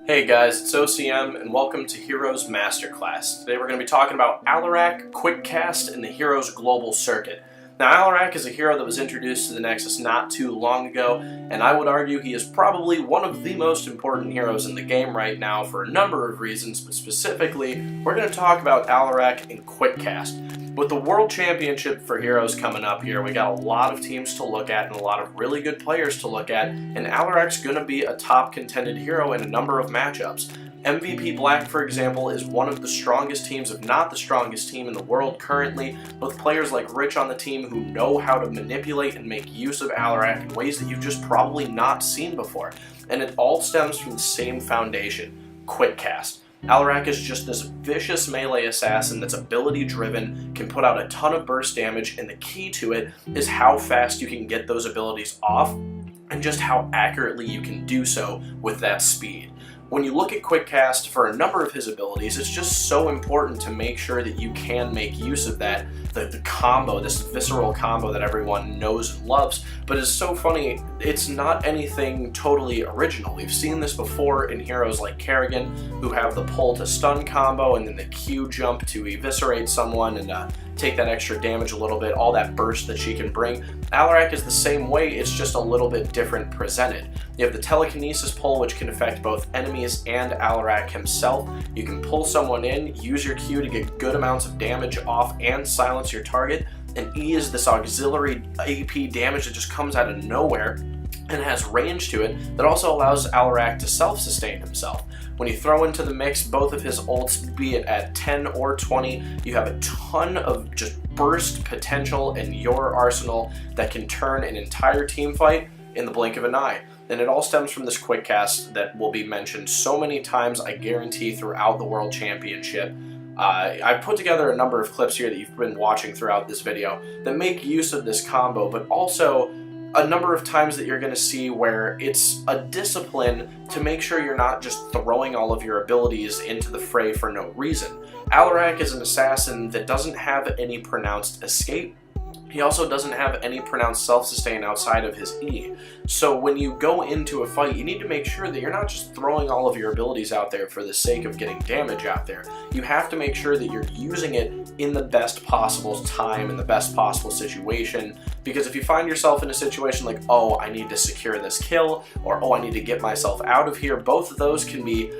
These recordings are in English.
Hey guys, it's OCM and welcome to Heroes Masterclass. Today we're going to be talking about Alarak, Quick Cast, and the Heroes Global Circuit. Now Alarak is a hero that was introduced to the Nexus not too long ago, and I would argue he is probably one of the most important heroes in the game right now for a number of reasons, but specifically, we're going to talk about Alarak and Quick Cast. With the World Championship for Heroes coming up here, we got a lot of teams to look at and a lot of really good players to look at, and Alarak's going to be a top contended hero in a number of matchups. MVP Black, for example, is one of the strongest teams, if not the strongest team in the world currently, with players like Rich on the team who know how to manipulate and make use of Alarak in ways that you've just probably not seen before. And it all stems from the same foundation, Quick Cast. Alarak is just this vicious melee assassin that's ability driven, can put out a ton of burst damage, and the key to it is how fast you can get those abilities off and just how accurately you can do so with that speed. When you look at Quick Cast, for a number of his abilities, it's just so important to make sure that you can make use of that, the combo, this visceral combo that everyone knows and loves, but it's so funny, it's not anything totally original. We've seen this before in heroes like Kerrigan, who have the pull to stun combo and then the Q jump to eviscerate someone and take that extra damage a little bit, all that burst that she can bring. Alarak is the same way, it's just a little bit different presented. You have the telekinesis pull, which can affect both enemies and Alarak himself. You can pull someone in, use your Q to get good amounts of damage off and silence your target, and E is this auxiliary AP damage that just comes out of nowhere and has range to it that also allows Alarak to self-sustain himself. When you throw into the mix both of his ults, be it at 10 or 20, you have a ton of just burst potential in your arsenal that can turn an entire team fight in the blink of an eye. And it all stems from this Quick Cast that will be mentioned so many times, I guarantee, throughout the World Championship. I've put together a number of clips here that you've been watching throughout this video that make use of this combo, but also a number of times that you're going to see where it's a discipline to make sure you're not just throwing all of your abilities into the fray for no reason. Alarak is an assassin that doesn't have any pronounced escape. He also doesn't have any pronounced self-sustain outside of his E. So when you go into a fight, you need to make sure that you're not just throwing all of your abilities out there for the sake of getting damage out there. You have to make sure that you're using it in the best possible time, in the best possible situation, because if you find yourself in a situation like, oh, I need to secure this kill, or oh, I need to get myself out of here, both of those can be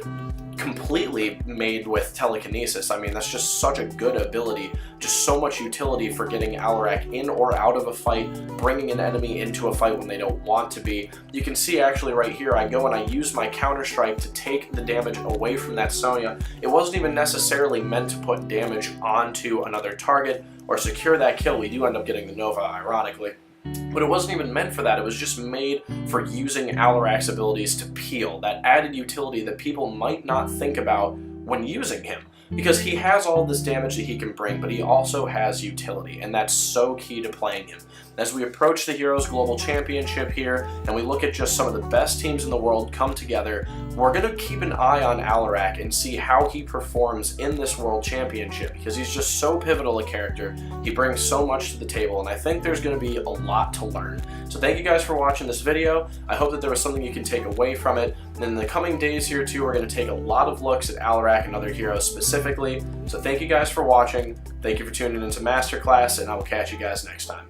completely made with telekinesis. I mean, that's just such a good ability, just so much utility for getting Alarak in or out of a fight, bringing an enemy into a fight when they don't want to be. You can see actually right here, I go and I use my counter strike to take the damage away from that Sonya. It wasn't even necessarily meant to put damage onto another target or secure that kill. We do end up getting the Nova, ironically. But it wasn't even meant for that, it was just made for using Alarak's abilities to peel, that added utility that people might not think about when using him. Because he has all this damage that he can bring, but he also has utility, and that's so key to playing him. As we approach the Heroes Global Championship here, and we look at just some of the best teams in the world come together, we're going to keep an eye on Alarak and see how he performs in this World Championship, because he's just so pivotal a character. He brings so much to the table, and I think there's going to be a lot to learn. So thank you guys for watching this video. I hope that there was something you can take away from it. And in the coming days here too, we're going to take a lot of looks at Alarak and other heroes specifically. So thank you guys for watching. Thank you for tuning into Masterclass, and I will catch you guys next time.